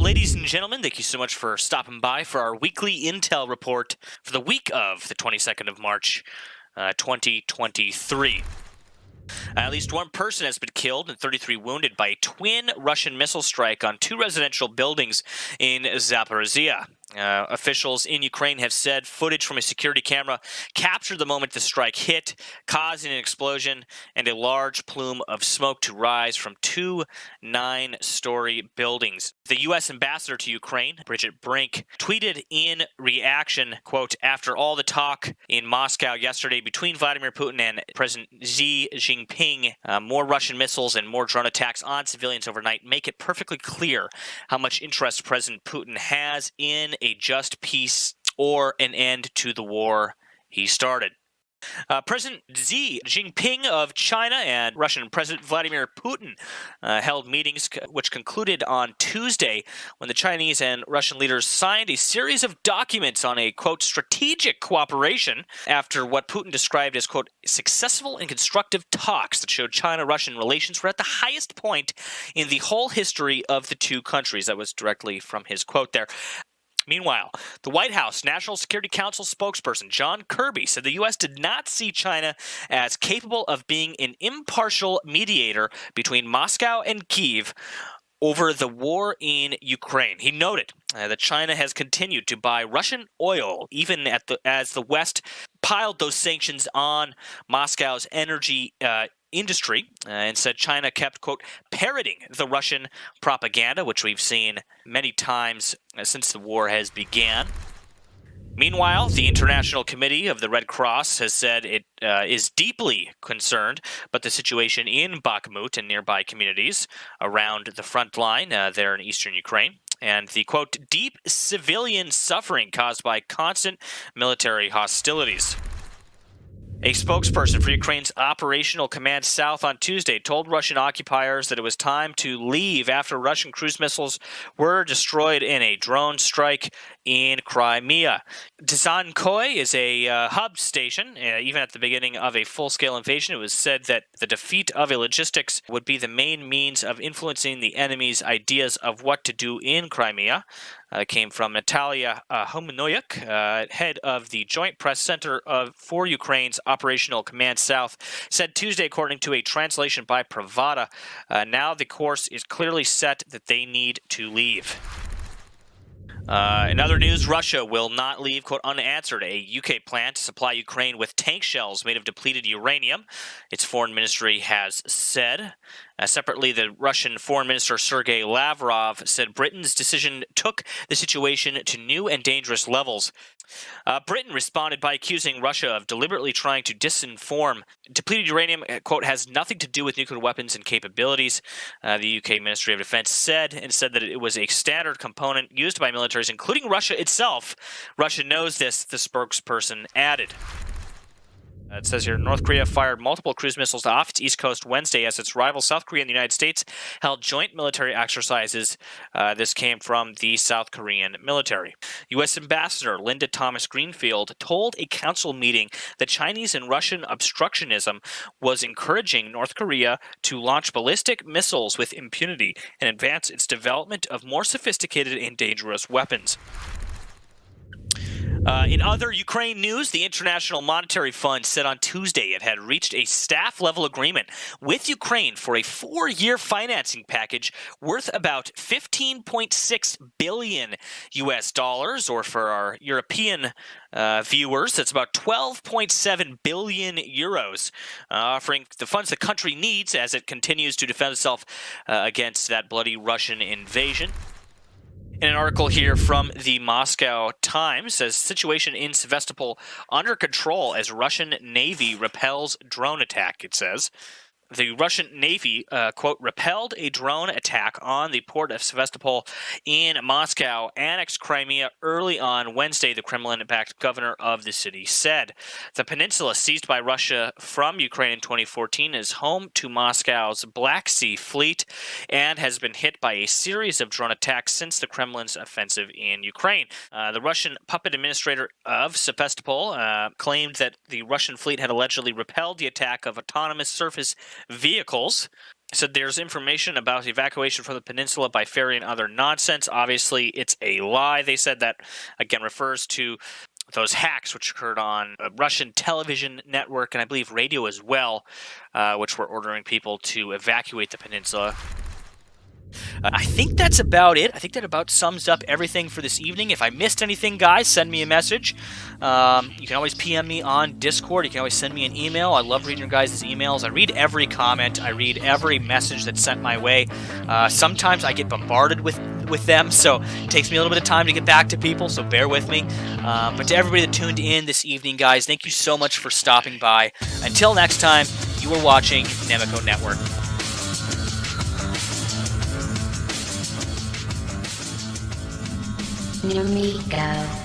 ladies and gentlemen, thank you so much for stopping by for our weekly intel report for the week of the 22nd of March, 2023. At least one person has been killed and 33 wounded by a twin Russian missile strike on two residential buildings in Zaporizhia. Officials in Ukraine have said footage from a security camera captured the moment the strike hit, causing an explosion and a large plume of smoke to rise from two 9-story buildings. The U.S. ambassador to Ukraine, Bridget Brink, tweeted in reaction, quote, "After all the talk in Moscow yesterday between Vladimir Putin and President Xi Jinping, more Russian missiles and more drone attacks on civilians overnight make it perfectly clear how much interest President Putin has in a just peace or an end to the war he started." President Xi Jinping of China and Russian President Vladimir Putin held meetings which concluded on Tuesday when the Chinese and Russian leaders signed a series of documents on a, quote, strategic cooperation after what Putin described as, quote, successful and constructive talks that showed China-Russian relations were at the highest point in the whole history of the two countries. That was directly from his quote there. Meanwhile, the White House National Security Council spokesperson John Kirby said the U.S. did not see China as capable of being an impartial mediator between Moscow and Kyiv over the war in Ukraine. He noted that China has continued to buy Russian oil even as the West piled those sanctions on Moscow's energy industry, and said China kept, quote, parroting the Russian propaganda, which we've seen many times since the war has began. Meanwhile, the International Committee of the Red Cross has said it is deeply concerned about the situation in Bakhmut and nearby communities around the front line there in eastern Ukraine, and the, quote, deep civilian suffering caused by constant military hostilities. A spokesperson for Ukraine's Operational Command South on Tuesday told Russian occupiers that it was time to leave after Russian cruise missiles were destroyed in a drone strike in Crimea. Dzhankoy is a hub station. Even at the beginning of a full-scale invasion, it was said that the defeat of a logistics would be the main means of influencing the enemy's ideas of what to do in Crimea. Came from Natalia Homenoyuk, head of the Joint Press Center for Ukraine's Operational Command South, said Tuesday, according to a translation by Pravda, now the course is clearly set that they need to leave. In other news, Russia will not leave, quote, unanswered a UK plan to supply Ukraine with tank shells made of depleted uranium, its foreign ministry has said. Separately, the Russian Foreign Minister Sergei Lavrov said Britain's decision took the situation to new and dangerous levels. Britain responded by accusing Russia of deliberately trying to disinform. Depleted uranium, quote, has nothing to do with nuclear weapons and capabilities, the UK Ministry of Defense said that it was a standard component used by militaries, including Russia itself. Russia knows this, the spokesperson added. It says here, North Korea fired multiple cruise missiles off its east coast Wednesday as its rival South Korea and the United States held joint military exercises. This came from the South Korean military. U.S. Ambassador Linda Thomas-Greenfield told a council meeting that Chinese and Russian obstructionism was encouraging North Korea to launch ballistic missiles with impunity and advance its development of more sophisticated and dangerous weapons. In other Ukraine news, the International Monetary Fund said on Tuesday it had reached a staff-level agreement with Ukraine for a 4-year financing package worth about $15.6 billion US dollars, or for our European viewers, that's about 12.7 billion euros, offering the funds the country needs as it continues to defend itself against that bloody Russian invasion. In an article here from the Moscow Times, says situation in Sevastopol under control as Russian Navy repels drone attack, it says. The Russian Navy, quote, repelled a drone attack on the port of Sevastopol in Moscow, annexed Crimea early on Wednesday, the Kremlin-backed governor of the city said. The peninsula, seized by Russia from Ukraine in 2014, is home to Moscow's Black Sea Fleet and has been hit by a series of drone attacks since the Kremlin's offensive in Ukraine. The Russian puppet administrator of Sevastopol claimed that the Russian fleet had allegedly repelled the attack of autonomous surface vehicles said there's information about evacuation from the peninsula by ferry and other nonsense. Obviously, it's a lie. They said that, again, refers to those hacks which occurred on a Russian television network and I believe radio as well, which were ordering people to evacuate the peninsula. I think that's about it. I think that about sums up everything for this evening. If I missed anything, guys, send me a message. You can always PM me on Discord. You can always send me an email. I love reading your guys' emails. I read every comment. I read every message that's sent my way. Sometimes I get bombarded with them, so it takes me a little bit of time to get back to people, so bear with me. But to everybody that tuned in this evening, guys, thank you so much for stopping by. Until next time, you are watching Nemico Network. Nemico.